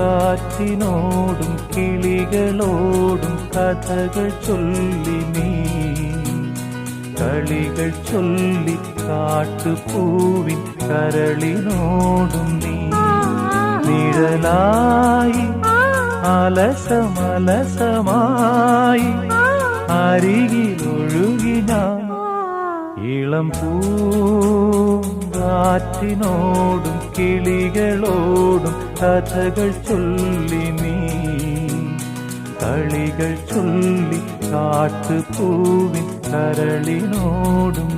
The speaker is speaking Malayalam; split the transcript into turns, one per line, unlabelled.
കാറ്റിനോടും കിളികളോടും കഥകൾ ചൊല്ലി നീ കളികൾ ചൊല്ലി കാട്ടുപൂവിൻ കരളിനോടും നീ നിഴലായി അലസമലസമായി അരികിലൊഴുകി ഞാൻ ഇളം പൂങ്കാറ്റിനോടും കിളികളോടും കഥകൾ ചൊല്ലി നീ കളികൾ ചൊല്ലി കാട്ടുപൂവിൻ കരളിനോടും